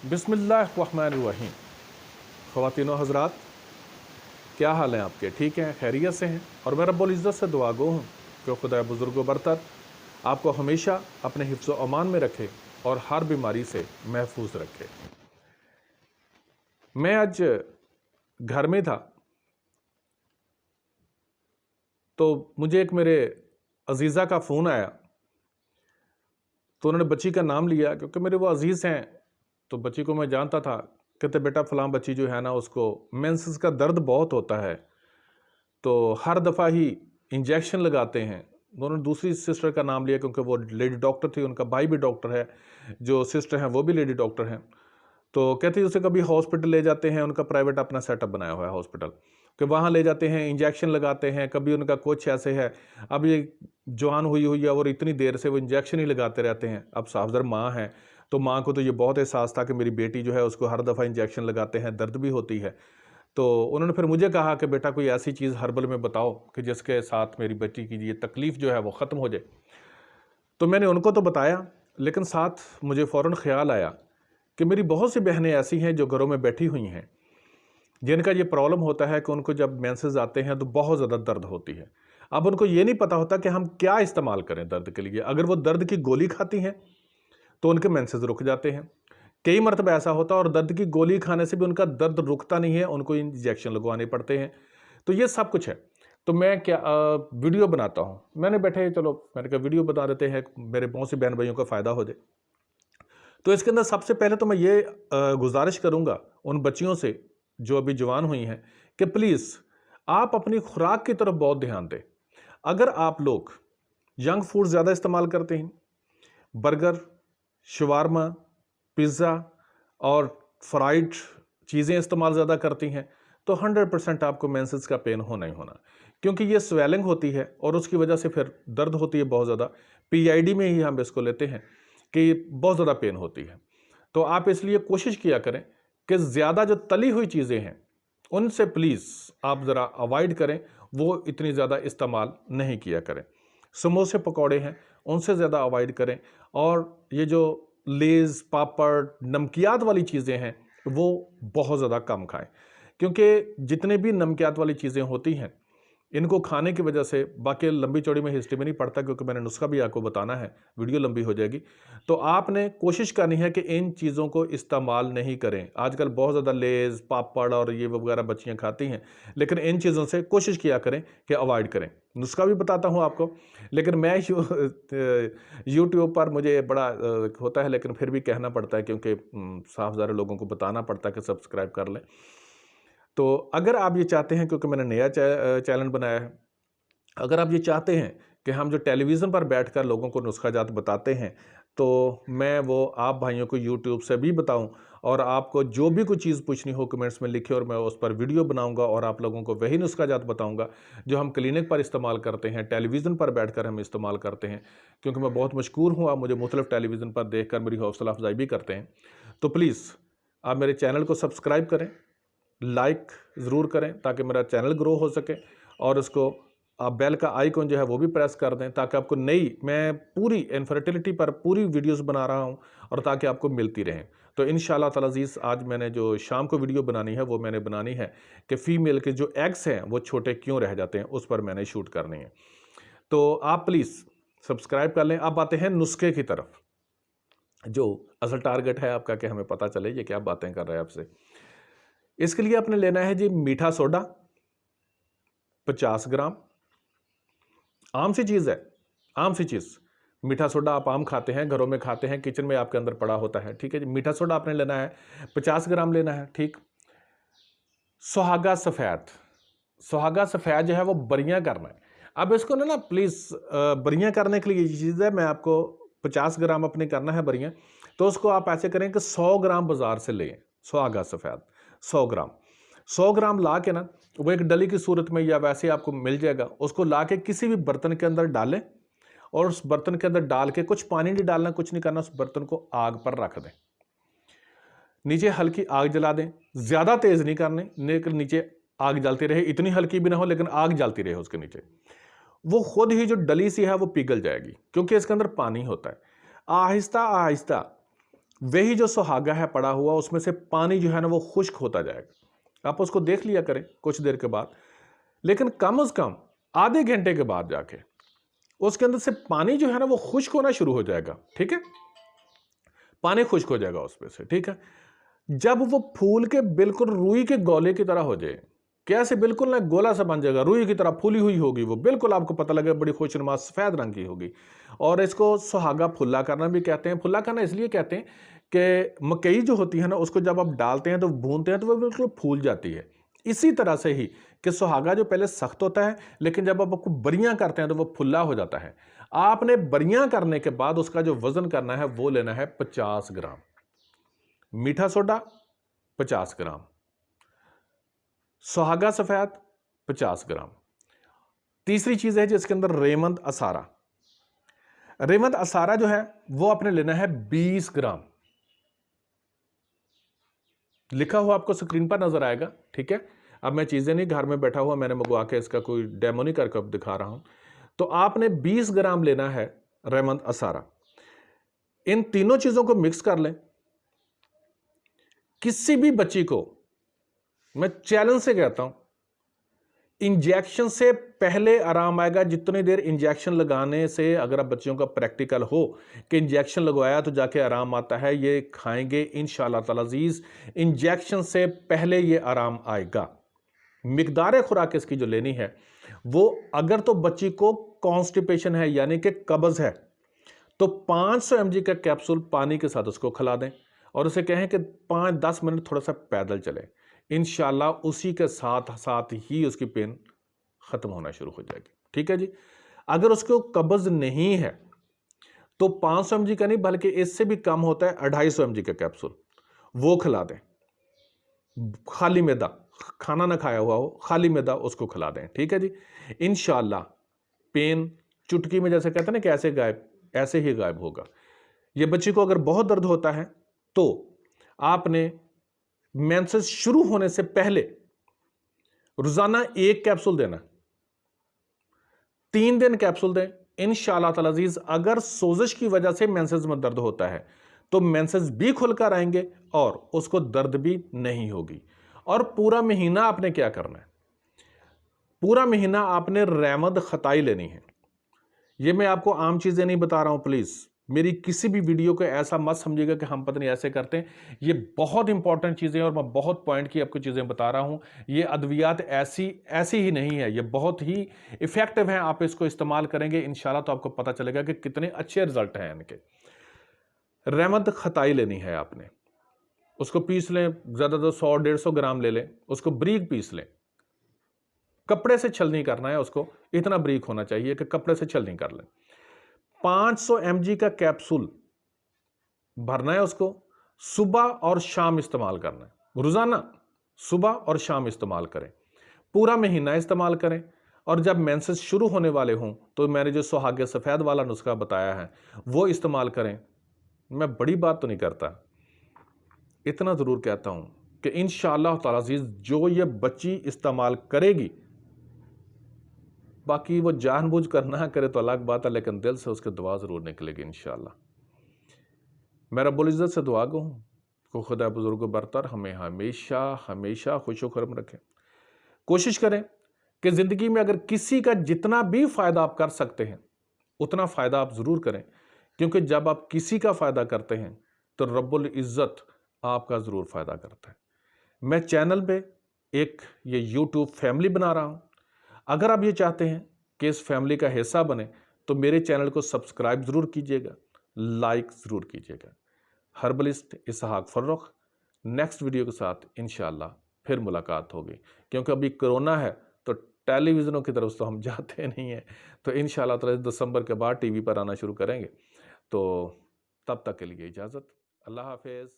बिस्मिल्लाहिर्रहमानिर्रहीम। ख़वातीनो हज़रात, क्या हाल हैं आपके? ठीक हैं, खैरियत से हैं? और मैं रब्बुल इज़्ज़त से दुआ गो हूँ कि खुदा बुज़ुर्ग बरतर आपको हमेशा अपने हिफ्ज़ व अमान में रखे और हर बीमारी से महफूज रखे। मैं आज घर में था तो मुझे एक मेरे अजीज़ा का फ़ोन आया, तो उन्होंने बच्ची का नाम लिया क्योंकि मेरे वो अजीज़ हैं, तो बच्ची को मैं जानता था। कहते बेटा फ़लाँ बच्ची जो है ना, उसको मेंसेस का दर्द बहुत होता है, तो हर दफ़ा ही इंजेक्शन लगाते हैं। उन्होंने दूसरी सिस्टर का नाम लिया क्योंकि वो लेडी डॉक्टर थी, उनका भाई भी डॉक्टर है, जो सिस्टर हैं वो भी लेडी डॉक्टर हैं। तो कहती उसे कभी हॉस्पिटल ले जाते हैं, उनका प्राइवेट अपना सेटअप बनाया हुआ है हॉस्पिटल, कि वहाँ ले जाते हैं, इंजेक्शन लगाते हैं। कभी उनका कुछ ऐसे है, अब ये जवान हुई हुई है और इतनी देर से वो इंजेक्शन ही लगाते रहते हैं। अब साफजर माँ है, तो माँ को तो ये बहुत एहसास था कि मेरी बेटी जो है उसको हर दफ़ा इंजेक्शन लगाते हैं, दर्द भी होती है। तो उन्होंने फिर मुझे कहा कि बेटा कोई ऐसी चीज़ हर्बल में बताओ कि जिसके साथ मेरी बच्ची की ये तकलीफ़ जो है वो ख़त्म हो जाए। तो मैंने उनको तो बताया, लेकिन साथ मुझे फ़ौरन ख़्याल आया कि मेरी बहुत सी बहनें ऐसी हैं जो घरों में बैठी हुई हैं, जिनका ये प्रॉब्लम होता है कि उनको जब मेंसेस आते हैं तो बहुत ज़्यादा दर्द होती है। अब उनको ये नहीं पता होता कि हम क्या इस्तेमाल करें दर्द के लिए। अगर वो दर्द की गोली खाती हैं तो उनके मेंसेस रुक जाते हैं। कई मरतबा ऐसा होता है और दर्द की गोली खाने से भी उनका दर्द रुकता नहीं है, उनको इंजेक्शन लगवाने पड़ते हैं। तो ये सब कुछ है। तो मैं क्या वीडियो बनाता हूँ। मैंने बैठे चलो मैंने कहा वीडियो बना देते हैं, मेरे बहुत से बहन भाइयों का फ़ायदा हो जाए। तो इसके अंदर सबसे पहले तो मैं ये गुजारिश करूँगा उन बच्चियों से जो अभी जवान हुई हैं कि प्लीज़ आप अपनी खुराक की तरफ बहुत ध्यान दें। अगर आप लोग जंक फूड ज़्यादा इस्तेमाल करते हैं, बर्गर, शवारमा, पिज़्ज़ा और फ्राइड चीज़ें इस्तेमाल ज़्यादा करती हैं, तो 100% आपको मेंसेस का पेन होना ही होना, क्योंकि ये स्वेलिंग होती है और उसकी वजह से फिर दर्द होती है बहुत ज़्यादा। पीआईडी में ही हम इसको लेते हैं कि बहुत ज़्यादा पेन होती है। तो आप इसलिए कोशिश किया करें कि ज़्यादा जो तली हुई चीज़ें हैं उनसे प्लीज़ आप ज़रा अवॉइड करें, वो इतनी ज़्यादा इस्तेमाल नहीं किया करें। समोसे पकौड़े हैं उनसे ज़्यादा अवॉइड करें, और ये जो लेज़, पापड़, नमकियात वाली चीज़ें हैं वो बहुत ज़्यादा कम खाएं, क्योंकि जितने भी नमकियात वाली चीज़ें होती हैं इनको खाने की वजह से, बाकी लंबी चौड़ी में हिस्ट्री में नहीं पड़ता क्योंकि मैंने नुस्खा भी आपको बताना है, वीडियो लंबी हो जाएगी। तो आपने कोशिश करनी है कि इन चीज़ों को इस्तेमाल नहीं करें। आजकल बहुत ज़्यादा लेज़, पापड़ और ये वगैरह बच्चियाँ खाती हैं, लेकिन इन चीज़ों से कोशिश किया करें कि अवॉइड करें। नुस्खा भी बताता हूँ आपको, लेकिन मैं यूट्यूब पर मुझे बड़ा होता है, लेकिन फिर भी कहना पड़ता है क्योंकि साफ ज़रा लोगों को बताना पड़ता है कि सब्सक्राइब कर लें। तो अगर आप ये चाहते हैं, क्योंकि मैंने नया चैनल बनाया है, अगर आप ये चाहते हैं कि हम जो टेलीविज़न पर बैठकर लोगों को नुस्खा जात बताते हैं, तो मैं वो आप भाइयों को यूट्यूब से भी बताऊं, और आपको जो भी कोई चीज़ पूछनी हो कमेंट्स में लिखे और मैं उस पर वीडियो बनाऊंगा और आप लोगों को वही नुस्खा जात बताऊंगा जो हम क्लिनिक पर इस्तेमाल करते हैं, टेलीविज़न पर बैठकर हम इस्तेमाल करते हैं। क्योंकि मैं बहुत मशकूर हूँ, आप मुझे मुख्तलिफ टेलीविज़न पर देखकर मेरी हौसला अफजाई भी करते हैं। तो प्लीज़ आप मेरे चैनल को सब्सक्राइब करें, लाइक ज़रूर करें ताकि मेरा चैनल ग्रो हो सके, और उसको आप बेल का आइकन जो है वो भी प्रेस कर दें ताकि आपको मैं पूरी इनफर्टिलिटी पर पूरी वीडियोस बना रहा हूं और ताकि आपको मिलती रहें। तो इंशाल्लाह ताला अज़ीज़ आज मैंने जो शाम को वीडियो बनानी है वो मैंने बनानी है कि फ़ीमेल के जो एग्स हैं वो छोटे क्यों रह जाते हैं, उस पर मैंने शूट करनी है। तो आप प्लीज़ सब्सक्राइब कर लें। अब आते हैं नुस्खे की तरफ, जो असल टारगेट है आपका कि हमें पता चले ये क्या बातें कर रहे हैं आपसे। इसके लिए आपने लेना है जी मीठा सोडा 50 ग्राम। आम सी चीज़ है, आम सी चीज़। मीठा सोडा आप आम खाते हैं, घरों में खाते हैं, किचन में आपके अंदर पड़ा होता है, ठीक है जी। मीठा सोडा आपने लेना है 50 ग्राम लेना है, ठीक। सुहागा सफ़ेद, सुहागा सफ़ेद जो है वो बरियाँ करना है। अब इसको ना प्लीज़ बरियाँ करने के लिए ये चीज़ है, मैं आपको 50 ग्राम अपने करना है बरियाँ, तो उसको आप ऐसे करें कि 100 ग्राम बाज़ार से लें, सुहागा सफ़ेद 100 ग्राम। 100 ग्राम ला के ना वो एक डली की सूरत में या वैसे आपको मिल जाएगा, उसको ला के किसी भी बर्तन के अंदर डालें, और उस बर्तन के अंदर डाल के कुछ पानी नहीं डालना, कुछ नहीं करना, उस बर्तन को आग पर रख दें। नीचे हल्की आग जला दें, ज़्यादा तेज़ नहीं करने, लेकिन नीचे आग जलती रहे, इतनी हल्की भी ना हो लेकिन आग जलती रहे उसके नीचे। वो खुद ही जो डली सी है वो पिघल जाएगी क्योंकि इसके अंदर पानी होता है। आहिस्ता आहिस्ता वही जो सुहागा है पड़ा हुआ, उसमें से पानी जो है ना वो खुश्क होता जाएगा। आप उसको देख लिया करें कुछ देर के बाद, लेकिन कम से कम आधे घंटे के बाद जाके उसके अंदर से पानी जो है ना वो खुश्क होना शुरू हो जाएगा। ठीक है, पानी खुश्क हो जाएगा उसमें से। ठीक है, जब वो फूल के बिल्कुल रुई के गोले की तरह हो जाए, कैसे बिल्कुल ना गोला सा बन जाएगा, रुई की तरह फूली हुई होगी वो, बिल्कुल आपको पता लगेगा बड़ी खुशनुमा सफेद रंग की होगी। और इसको सुहागा फुल्ला करना भी कहते हैं। फुल्ला करना इसलिए कहते हैं कि मकई जो होती है ना उसको जब आप डालते हैं तो भूनते हैं तो वो बिल्कुल फूल जाती है। इसी तरह से ही कि सुहागा जो पहले सख्त होता है, लेकिन जब आप आपको बरियां करते हैं तो वो फुल्ला हो जाता है। आपने बरियां करने के बाद उसका जो वजन करना है वो लेना है 50 ग्राम मीठा सोडा, 50 ग्राम सुहागा सफेद, 50 ग्राम। तीसरी चीज है जिसके अंदर रेमंद असारा। रेमंद असारा जो है वो आपने लेना है 20 ग्राम। लिखा हुआ आपको स्क्रीन पर नजर आएगा। ठीक है, अब मैं चीजें नहीं घर में बैठा हुआ मैंने मंगवा के इसका कोई डेमो नहीं करके अब दिखा रहा हूं। तो आपने 20 ग्राम लेना है रेमंद असारा। इन तीनों चीजों को मिक्स कर लें। किसी भी बच्ची को मैं चैलेंज से कहता हूं, इंजेक्शन से पहले आराम आएगा। जितनी देर इंजेक्शन लगाने से, अगर आप बच्चियों का प्रैक्टिकल हो कि इंजेक्शन लगवाया तो जाके आराम आता है, ये खाएंगे इंशाल्लाह ताला अजीज, इंजेक्शन से पहले ये आराम आएगा। मिकदार खुराक इसकी जो लेनी है वो, अगर तो बच्ची को कॉन्स्टिपेशन है यानी कि कब्ज है तो 500 mg का कैप्सूल पानी के साथ उसको खिला दें और उसे कहें कि 5-10 मिनट थोड़ा सा पैदल चले। इंशाल्लाह उसी के साथ साथ ही उसकी पेन खत्म होना शुरू हो जाएगी। ठीक है जी। अगर उसको कब्ज नहीं है तो 500 mg का नहीं बल्कि इससे भी कम होता है 250 mg का कैप्सूल, वो खिला दें। खाली मैदा, खाना ना खाया हुआ हो, खाली मैदा उसको खिला दें। ठीक है जी। इंशाल्लाह पेन चुटकी में, जैसे कहते हैं ना कि ऐसे गायब, ऐसे ही गायब होगा। ये बच्ची को अगर बहुत दर्द होता है तो आपने मेंसेस शुरू होने से पहले रोजाना 1 कैप्सूल देना, 3 दिन कैप्सूल दें। इंशाल्लाह ताला अजीज, अगर सोजिश की वजह से मेंसेस में दर्द होता है तो मेंसेस भी खुलकर आएंगे और उसको दर्द भी नहीं होगी। और पूरा महीना आपने क्या करना है, पूरा महीना आपने रहमत खताई लेनी है। ये मैं आपको आम चीजें नहीं बता रहा हूं, प्लीज मेरी किसी भी वीडियो को ऐसा मत समझिएगा कि हम पता नहीं ऐसे करते हैं। ये बहुत इंपॉर्टेंट चीजें और मैं बहुत पॉइंट की आपको चीजें बता रहा हूं। ये अद्वियात ऐसी ही नहीं है, ये बहुत ही इफेक्टिव हैं। आप इसको इस्तेमाल करेंगे इंशाल्लाह तो आपको पता चलेगा कि कितने अच्छे रिजल्ट हैं इनके। रहमत खताई लेनी है आपने, उसको पीस लें, ज्यादा तो 100-150 ग्राम ले लें, उसको बारीक पीस लें। कपड़े से छल नहीं करना है उसको, इतना बारीक होना चाहिए कि कपड़े से छल नहीं कर लें। 500 mg का कैप्सूल भरना है, उसको सुबह और शाम इस्तेमाल करना है। रोजाना सुबह और शाम इस्तेमाल करें, पूरा महीना इस्तेमाल करें। और जब मेंसेस शुरू होने वाले हों तो मैंने जो सुहागे सफेद वाला नुस्खा बताया है वो इस्तेमाल करें। मैं बड़ी बात तो नहीं करता, इतना जरूर कहता हूं कि इंशाअल्लाह ताला अज़ीज़ जो ये बच्ची इस्तेमाल करेगी, बाकी वो जानबूझ कर ना करे तो अलग बात है, लेकिन दिल से उसके दुआ जरूर निकलेगी इंशाअल्लाह। मैं रब्बुल इज़्ज़त से दुआ गो हूँ को खुदा बुजुर्ग बरतर हमें हमेशा हमेशा खुश खरम रखें। कोशिश करें कि ज़िंदगी में अगर किसी का जितना भी फ़ायदा आप कर सकते हैं उतना फ़ायदा आप ज़रूर करें, क्योंकि जब आप किसी का फ़ायदा करते हैं तो रब्बुल इज़्ज़त आपका ज़रूर फ़ायदा करता है। मैं चैनल पे एक ये यूट्यूब फैमिली बना रहा हूँ। अगर आप ये चाहते हैं कि इस फैमिली का हिस्सा बने तो मेरे चैनल को सब्सक्राइब ज़रूर कीजिएगा, लाइक ज़रूर कीजिएगा। हर्बलिस्ट इसहाक फर्रुख, नेक्स्ट वीडियो के साथ इंशाअल्लाह फिर मुलाकात होगी। क्योंकि अभी कोरोना है तो टेलीविज़नों की तरफ तो हम जाते नहीं हैं, तो इंशाअल्लाह ताला दिसंबर के बाद टीवी पर आना शुरू करेंगे। तो तब तक के लिए इजाज़त, अल्लाह हाफिज़।